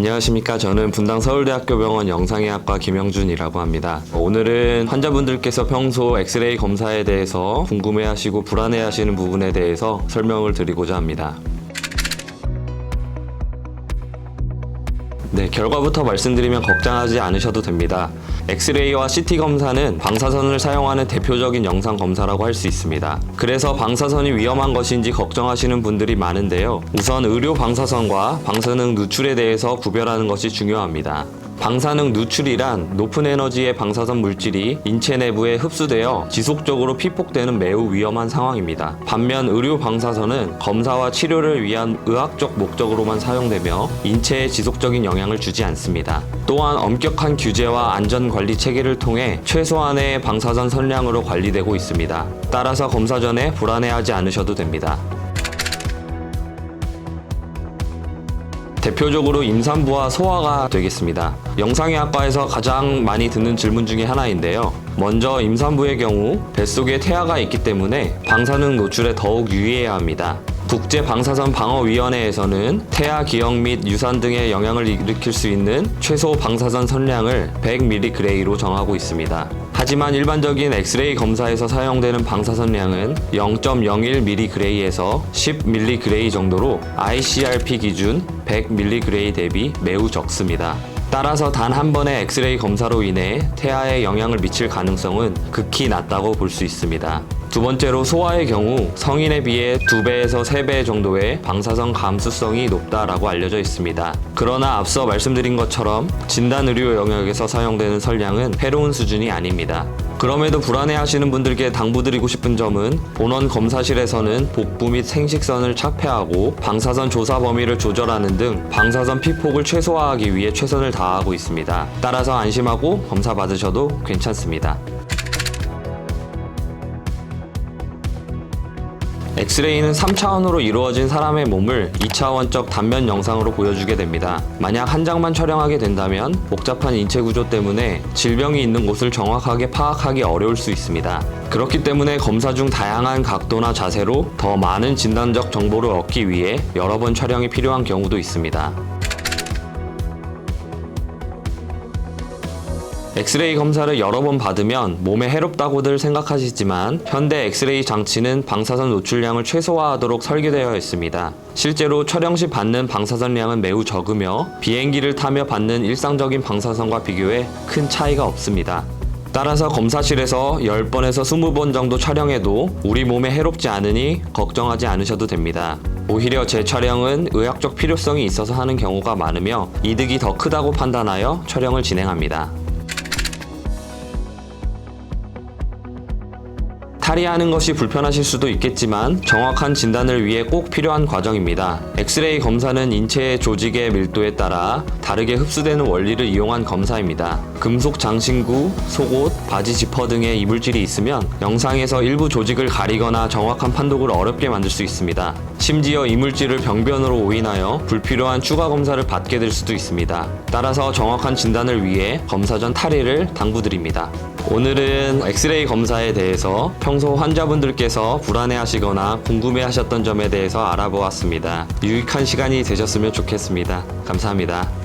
안녕하십니까. 저는 분당 서울대학교 병원 영상의학과 김영준이라고 합니다. 오늘은 환자분들께서 평소 엑스레이 검사에 대해서 궁금해하시고 불안해하시는 부분에 대해서 설명을 드리고자 합니다. 네, 결과부터 말씀드리면 걱정하지 않으셔도 됩니다. 엑스레이와 CT 검사는 방사선을 사용하는 대표적인 영상 검사라고 할 수 있습니다. 그래서 방사선이 위험한 것인지 걱정하시는 분들이 많은데요. 우선 의료 방사선과 방사능 누출에 대해서 구별하는 것이 중요합니다. 방사능 누출이란 높은 에너지의 방사선 물질이 인체 내부에 흡수되어 지속적으로 피폭되는 매우 위험한 상황입니다. 반면 의료 방사선은 검사와 치료를 위한 의학적 목적으로만 사용되며 인체에 지속적인 영향을 주지 않습니다. 또한 엄격한 규제와 안전관리 체계를 통해 최소한의 방사선 선량으로 관리되고 있습니다. 따라서 검사 전에 불안해하지 않으셔도 됩니다. 대표적으로 임산부와 소아가 되겠습니다. 영상의학과에서 가장 많이 듣는 질문 중에 하나인데요. 먼저 임산부의 경우 뱃속에 태아가 있기 때문에 방사능 노출에 더욱 유의해야 합니다. 국제방사선방어위원회에서는 태아 기억 및 유산 등의 영향을 일으킬 수 있는 최소 방사선 선량을 100mg로 정하고 있습니다. 하지만 일반적인 엑스레이 검사에서 사용되는 방사선량은 0.01mg에서 10mg 정도로 ICRP 기준 100mg 대비 매우 적습니다. 따라서 단 한 번의 엑스레이 검사로 인해 태아에 영향을 미칠 가능성은 극히 낮다고 볼 수 있습니다. 두 번째로 소아의 경우 성인에 비해 2배에서 3배 정도의 방사선 감수성이 높다라고 알려져 있습니다. 그러나 앞서 말씀드린 것처럼 진단의료 영역에서 사용되는 선량은 해로운 수준이 아닙니다. 그럼에도 불안해하시는 분들께 당부드리고 싶은 점은 본원 검사실에서는 복부 및 생식선을 착폐하고 방사선 조사 범위를 조절하는 등 방사선 피폭을 최소화하기 위해 최선을 다하고 있습니다. 따라서 안심하고 검사 받으셔도 괜찮습니다. 엑스레이는 3차원으로 이루어진 사람의 몸을 2차원적 단면 영상으로 보여주게 됩니다. 만약 한 장만 촬영하게 된다면 복잡한 인체 구조 때문에 질병이 있는 곳을 정확하게 파악하기 어려울 수 있습니다. 그렇기 때문에 검사 중 다양한 각도나 자세로 더 많은 진단적 정보를 얻기 위해 여러 번 촬영이 필요한 경우도 있습니다. 엑스레이 검사를 여러 번 받으면 몸에 해롭다고들 생각하시지만 현대 엑스레이 장치는 방사선 노출량을 최소화하도록 설계되어 있습니다. 실제로 촬영 시 받는 방사선량은 매우 적으며 비행기를 타며 받는 일상적인 방사선과 비교해 큰 차이가 없습니다. 따라서 검사실에서 10번에서 20번 정도 촬영해도 우리 몸에 해롭지 않으니 걱정하지 않으셔도 됩니다. 오히려 재촬영은 의학적 필요성이 있어서 하는 경우가 많으며 이득이 더 크다고 판단하여 촬영을 진행합니다. 탈의하는 것이 불편하실 수도 있겠지만 정확한 진단을 위해 꼭 필요한 과정입니다. 엑스레이 검사는 인체의 조직의 밀도에 따라 다르게 흡수되는 원리를 이용한 검사입니다. 금속 장신구, 속옷, 바지 지퍼 등의 이물질이 있으면 영상에서 일부 조직을 가리거나 정확한 판독을 어렵게 만들 수 있습니다. 심지어 이물질을 병변으로 오인하여 불필요한 추가 검사를 받게 될 수도 있습니다. 따라서 정확한 진단을 위해 검사 전 탈의를 당부드립니다. 오늘은 엑스레이 검사에 대해서 평소 환자분들께서 불안해하시거나 궁금해하셨던 점에 대해서 알아보았습니다. 유익한 시간이 되셨으면 좋겠습니다. 감사합니다.